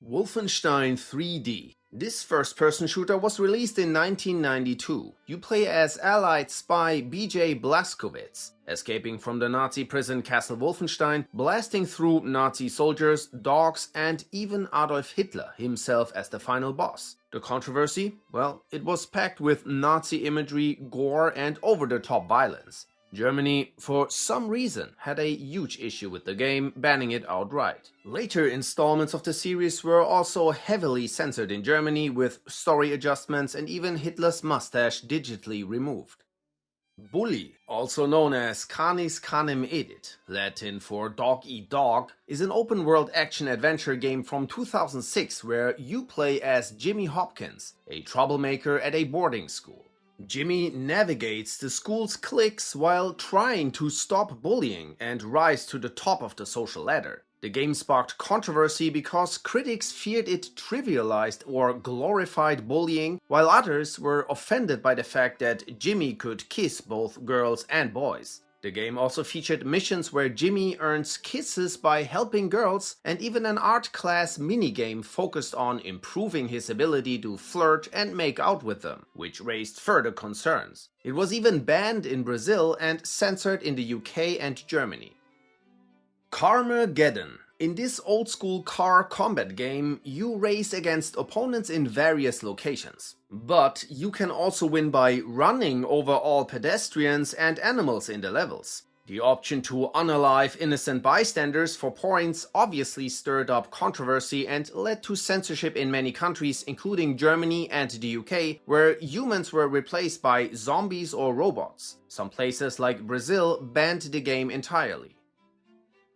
Wolfenstein 3D. This first-person shooter was released in 1992. You play as Allied spy B.J. Blazkowicz, escaping from the Nazi prison Castle Wolfenstein, blasting through Nazi soldiers, dogs, and even Adolf Hitler himself as the final boss. The controversy? Well, it was packed with Nazi imagery, gore, and over-the-top violence. Germany, for some reason, had a huge issue with the game, banning it outright. Later installments of the series were also heavily censored in Germany, with story adjustments and even Hitler's mustache digitally removed. Bully, also known as Canis Canem Edit, Latin for Dog Eat Dog, is an open-world action-adventure game from 2006 where you play as Jimmy Hopkins, a troublemaker at a boarding school. Jimmy navigates the school's cliques while trying to stop bullying and rise to the top of the social ladder. The game sparked controversy because critics feared it trivialized or glorified bullying, while others were offended by the fact that Jimmy could kiss both girls and boys. The game also featured missions where Jimmy earns kisses by helping girls, and even an art class minigame focused on improving his ability to flirt and make out with them, which raised further concerns. It was even banned in Brazil and censored in the UK and Germany. Carmageddon. In this old-school car combat game, you race against opponents in various locations. But you can also win by running over all pedestrians and animals in the levels. The option to unalive innocent bystanders for points obviously stirred up controversy and led to censorship in many countries, including Germany and the UK, where humans were replaced by zombies or robots. Some places like Brazil banned the game entirely.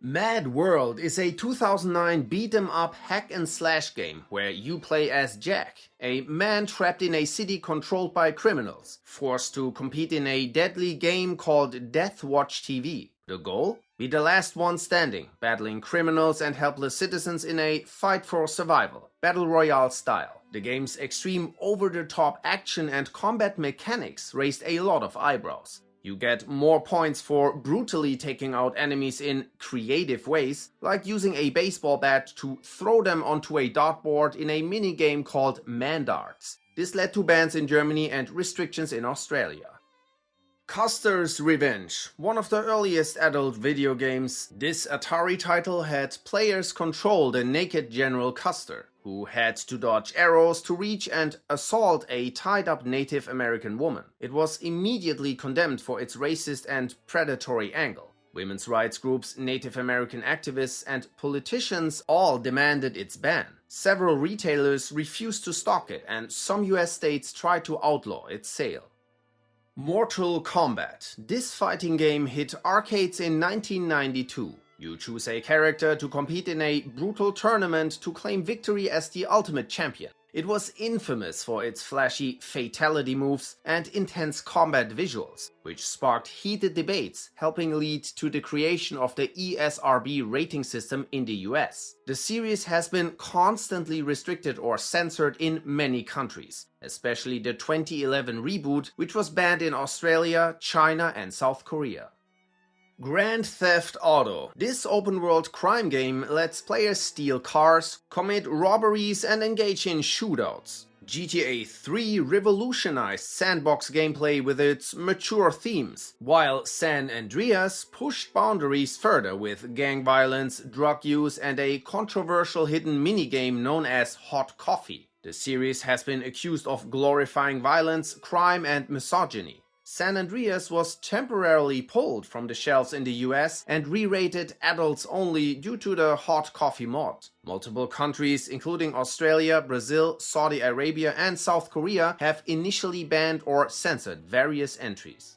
MadWorld is a 2009 beat-em-up hack-and-slash game where you play as Jack, a man trapped in a city controlled by criminals, forced to compete in a deadly game called Death Watch TV. The goal? Be the last one standing, battling criminals and helpless citizens in a fight for survival, battle royale style. The game's extreme over-the-top action and combat mechanics raised a lot of eyebrows. You get more points for brutally taking out enemies in creative ways, like using a baseball bat to throw them onto a dartboard in a minigame called Man-Darts. This led to bans in Germany and restrictions in Australia. Custer's Revenge, one of the earliest adult video games, this Atari title had players control the naked General Custer, who had to dodge arrows to reach and assault a tied-up Native American woman. It was immediately condemned for its racist and predatory angle. Women's rights groups, Native American activists, and politicians all demanded its ban. Several retailers refused to stock it, and some US states tried to outlaw its sale. Mortal Kombat. This fighting game hit arcades in 1992. You choose a character to compete in a brutal tournament to claim victory as the ultimate champion. It was infamous for its flashy fatality moves and intense combat visuals, which sparked heated debates, helping lead to the creation of the ESRB rating system in the US. The series has been constantly restricted or censored in many countries, especially the 2011 reboot, which was banned in Australia, China, and South Korea. Grand Theft Auto. This open-world crime game lets players steal cars, commit robberies, and engage in shootouts. GTA 3 revolutionized sandbox gameplay with its mature themes, while San Andreas pushed boundaries further with gang violence, drug use, and a controversial hidden minigame known as Hot Coffee. The series has been accused of glorifying violence, crime, and misogyny. San Andreas was temporarily pulled from the shelves in the US and re-rated adults only due to the hot coffee mod. Multiple countries, including Australia, Brazil, Saudi Arabia, and South Korea, have initially banned or censored various entries.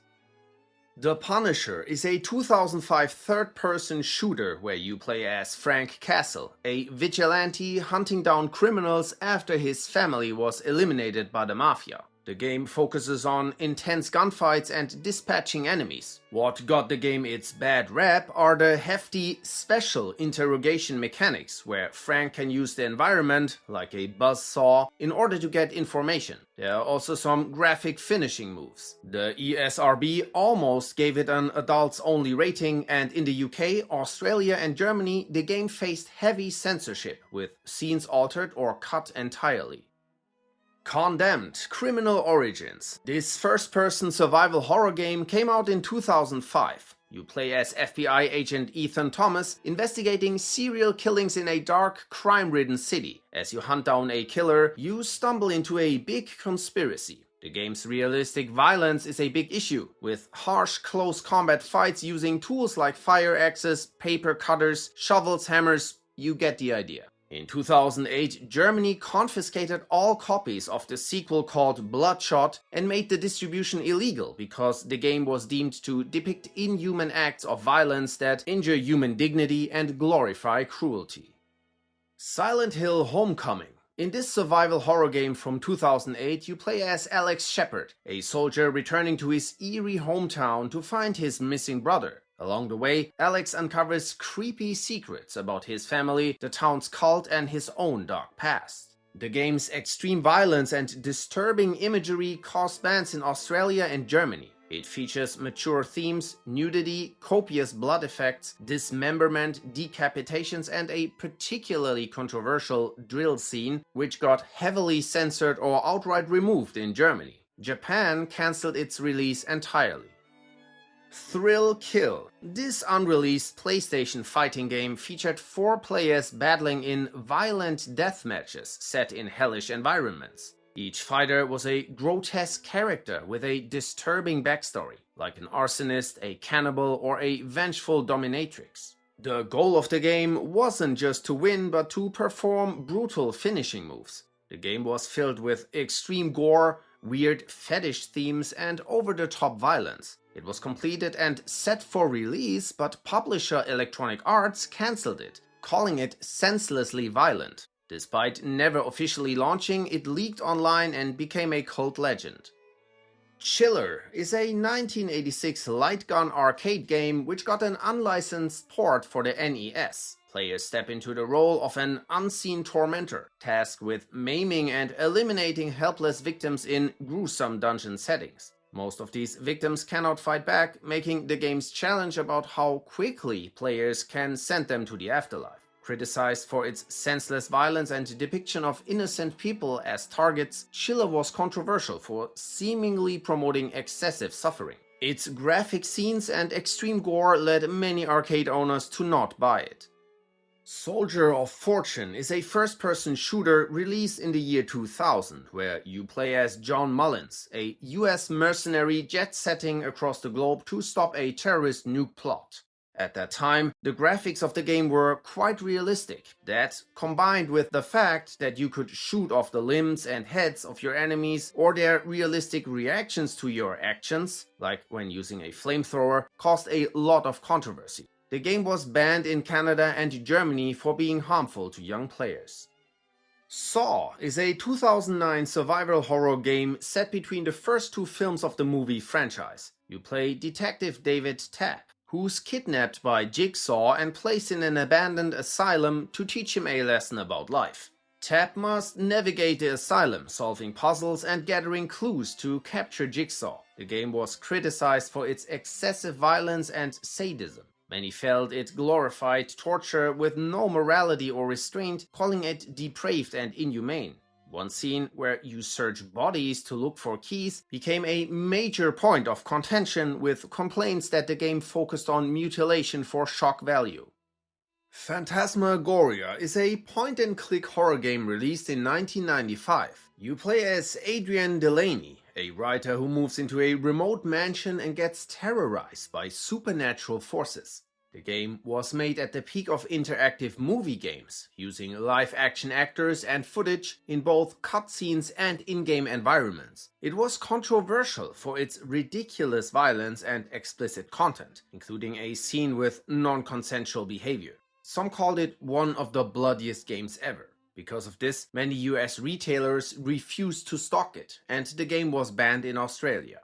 The Punisher is a 2005 third-person shooter where you play as Frank Castle, a vigilante hunting down criminals after his family was eliminated by the mafia. The game focuses on intense gunfights and dispatching enemies. What got the game its bad rap are the hefty special interrogation mechanics, where Frank can use the environment, like a buzzsaw, in order to get information. There are also some graphic finishing moves. The ESRB almost gave it an adults-only rating, and in the UK, Australia and Germany, the game faced heavy censorship, with scenes altered or cut entirely. Condemned: Criminal Origins. This first-person survival horror game came out in 2005. You play as FBI agent Ethan Thomas, investigating serial killings in a dark, crime-ridden city. As you hunt down a killer, you stumble into a big conspiracy. The game's realistic violence is a big issue, with harsh close combat fights using tools like fire axes, paper cutters, shovels, hammers. You get the idea. In 2008, Germany confiscated all copies of the sequel called Bloodshot and made the distribution illegal because the game was deemed to depict inhuman acts of violence that injure human dignity and glorify cruelty. Silent Hill: Homecoming. In this survival horror game from 2008, you play as Alex Shepard, a soldier returning to his eerie hometown to find his missing brother. Along the way, Alex uncovers creepy secrets about his family, the town's cult, and his own dark past. The game's extreme violence and disturbing imagery caused bans in Australia and Germany. It features mature themes, nudity, copious blood effects, dismemberment, decapitations, and a particularly controversial drill scene, which got heavily censored or outright removed in Germany. Japan cancelled its release entirely. Thrill Kill. This unreleased PlayStation fighting game featured 4 players battling in violent death matches set in hellish environments. Each fighter was a grotesque character with a disturbing backstory, like an arsonist, a cannibal, or a vengeful dominatrix. The goal of the game wasn't just to win, but to perform brutal finishing moves. The game was filled with extreme gore, weird fetish themes, and over-the-top violence. It was completed and set for release, but publisher Electronic Arts cancelled it, calling it senselessly violent. Despite never officially launching, it leaked online and became a cult legend. Chiller is a 1986 light gun arcade game which got an unlicensed port for the NES. Players step into the role of an unseen tormentor, tasked with maiming and eliminating helpless victims in gruesome dungeon settings. Most of these victims cannot fight back, making the game's challenge about how quickly players can send them to the afterlife. Criticized for its senseless violence and depiction of innocent people as targets, Chiller was controversial for seemingly promoting excessive suffering. Its graphic scenes and extreme gore led many arcade owners to not buy it. Soldier of Fortune is a first-person shooter released in the year 2000, where you play as John Mullins, a US mercenary jet-setting across the globe to stop a terrorist nuke plot. At that time, the graphics of the game were quite realistic. That, combined with the fact that you could shoot off the limbs and heads of your enemies or their realistic reactions to your actions, like when using a flamethrower, caused a lot of controversy. The game was banned in Canada and Germany for being harmful to young players. Saw is a 2009 survival horror game set between the first 2 films of the movie franchise. You play Detective David Tapp, who's kidnapped by Jigsaw and placed in an abandoned asylum to teach him a lesson about life. Tapp must navigate the asylum, solving puzzles and gathering clues to capture Jigsaw. The game was criticized for its excessive violence and sadism. Many felt it glorified torture with no morality or restraint, calling it depraved and inhumane. One scene where you search bodies to look for keys became a major point of contention, with complaints that the game focused on mutilation for shock value. Phantasmagoria is a point-and-click horror game released in 1995. You play as Adrian Delaney, a writer who moves into a remote mansion and gets terrorized by supernatural forces. The game was made at the peak of interactive movie games, using live-action actors and footage in both cutscenes and in-game environments. It was controversial for its ridiculous violence and explicit content, including a scene with non-consensual behavior. Some called it one of the bloodiest games ever. Because of this, many US retailers refused to stock it, and the game was banned in Australia.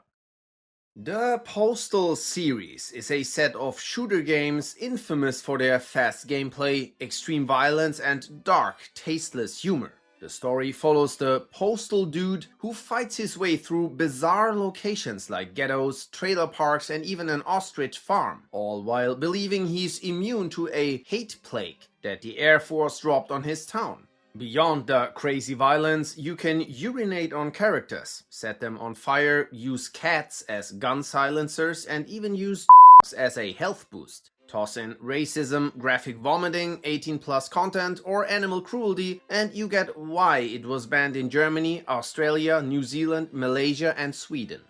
The Postal series is a set of shooter games infamous for their fast gameplay, extreme violence, and dark, tasteless humor. The story follows the postal dude who fights his way through bizarre locations like ghettos, trailer parks, and even an ostrich farm, all while believing he's immune to a hate plague that the Air Force dropped on his town. Beyond the crazy violence, you can urinate on characters, set them on fire, use cats as gun silencers, and even use as a health boost. Toss in racism, graphic vomiting, 18+ content, or animal cruelty, and you get why it was banned in Germany, Australia, New Zealand, Malaysia, and Sweden.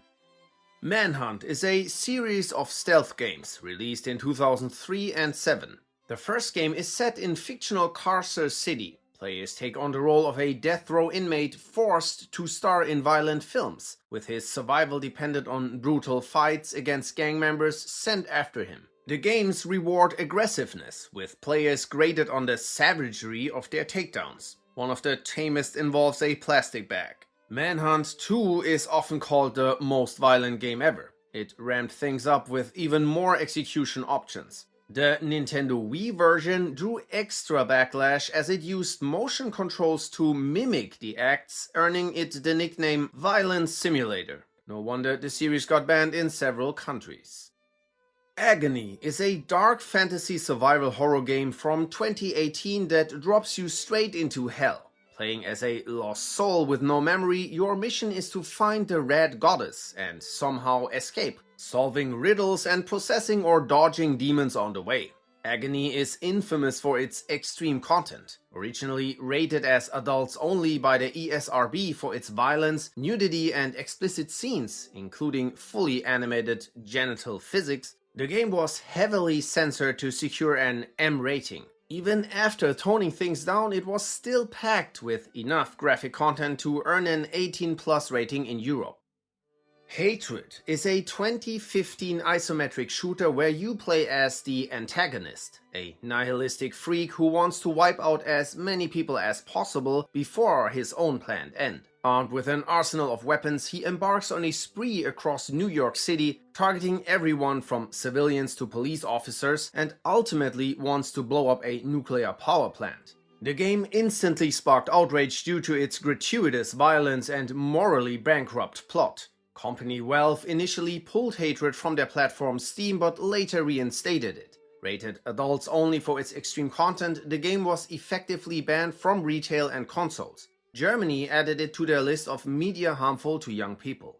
Manhunt is a series of stealth games released in 2003 and 2007. The first game is set in fictional Custer city. Players take on the role of a death row inmate forced to star in violent films, with his survival dependent on brutal fights against gang members sent after him. The games reward aggressiveness, with players graded on the savagery of their takedowns. One of the tamest involves a plastic bag. Manhunt 2 is often called the most violent game ever. It ramped things up with even more execution options. The Nintendo Wii version drew extra backlash as it used motion controls to mimic the acts, earning it the nickname Violence Simulator. No wonder the series got banned in several countries. Agony is a dark fantasy survival horror game from 2018 that drops you straight into hell. Playing as a lost soul with no memory, your mission is to find the Red Goddess and somehow escape, solving riddles and possessing or dodging demons on the way. Agony is infamous for its extreme content. Originally rated as adults only by the ESRB for its violence, nudity, and explicit scenes, including fully animated genital physics, the game was heavily censored to secure an M rating. Even after toning things down, it was still packed with enough graphic content to earn an 18+ rating in Europe. Hatred is a 2015 isometric shooter where you play as the antagonist, a nihilistic freak who wants to wipe out as many people as possible before his own planned end. Armed with an arsenal of weapons, he embarks on a spree across New York City, targeting everyone from civilians to police officers, and ultimately wants to blow up a nuclear power plant. The game instantly sparked outrage due to its gratuitous violence and morally bankrupt plot. Company Valve initially pulled Hatred from their platform Steam but later reinstated it. Rated adults only for its extreme content, the game was effectively banned from retail and consoles. Germany added it to their list of media harmful to young people.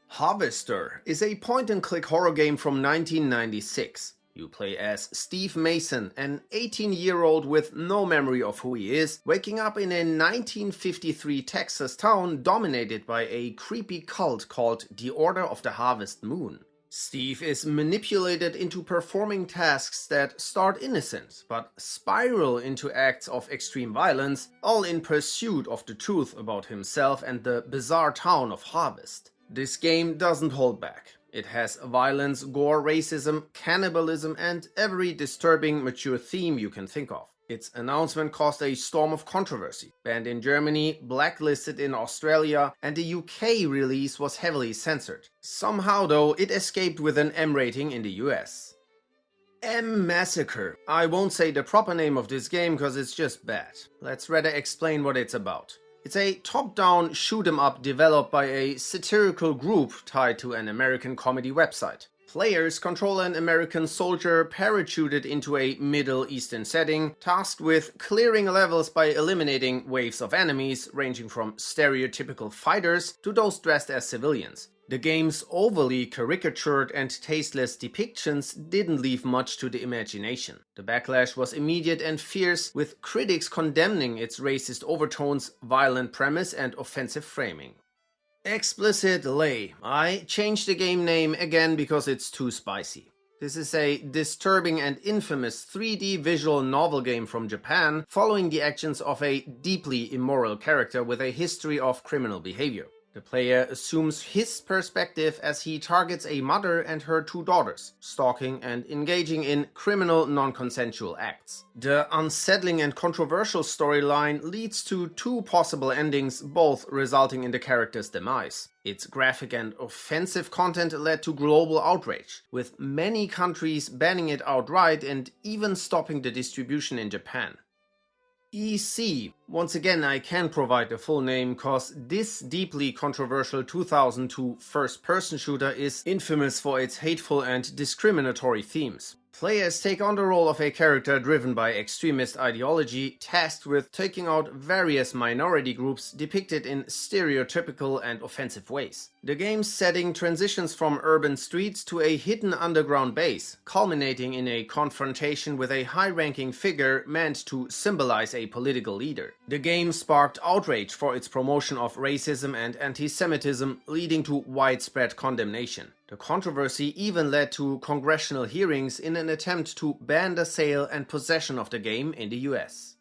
Harvester is a point-and-click horror game from 1996. You play as Steve Mason, an 18-year-old with no memory of who he is, waking up in a 1953 Texas town dominated by a creepy cult called the Order of the Harvest Moon. Steve is manipulated into performing tasks that start innocent, but spiral into acts of extreme violence, all in pursuit of the truth about himself and the bizarre town of Harvest. This game doesn't hold back. It has violence, gore, racism, cannibalism, and every disturbing, mature theme you can think of. Its announcement caused a storm of controversy. Banned in Germany, blacklisted in Australia, and the UK release was heavily censored. Somehow though, it escaped with an M rating in the US. MMassacre. I won't say the proper name of this game because it's just bad. Let's rather explain what it's about. It's a top-down shoot-'em-up developed by a satirical group tied to an American comedy website. Players control an American soldier parachuted into a Middle Eastern setting, tasked with clearing levels by eliminating waves of enemies ranging from stereotypical fighters to those dressed as civilians. The game's overly caricatured and tasteless depictions didn't leave much to the imagination. The backlash was immediate and fierce, with critics condemning its racist overtones, violent premise, and offensive framing. Explicit ELay. I changed the game name again because it's too spicy. This is a disturbing and infamous 3D visual novel game from Japan, following the actions of a deeply immoral character with a history of criminal behavior. The player assumes his perspective as he targets a mother and her 2 daughters, stalking and engaging in criminal non-consensual acts. The unsettling and controversial storyline leads to 2 possible endings, both resulting in the character's demise. Its graphic and offensive content led to global outrage, with many countries banning it outright and even stopping the distribution in Japan. EC. Once again, I can provide the full name cause this deeply controversial 2002 first-person shooter is infamous for its hateful and discriminatory themes. Players take on the role of a character driven by extremist ideology, tasked with taking out various minority groups depicted in stereotypical and offensive ways. The game's setting transitions from urban streets to a hidden underground base, culminating in a confrontation with a high-ranking figure meant to symbolize a political leader. The game sparked outrage for its promotion of racism and anti-Semitism, leading to widespread condemnation. The controversy even led to congressional hearings in an attempt to ban the sale and possession of the game in the US.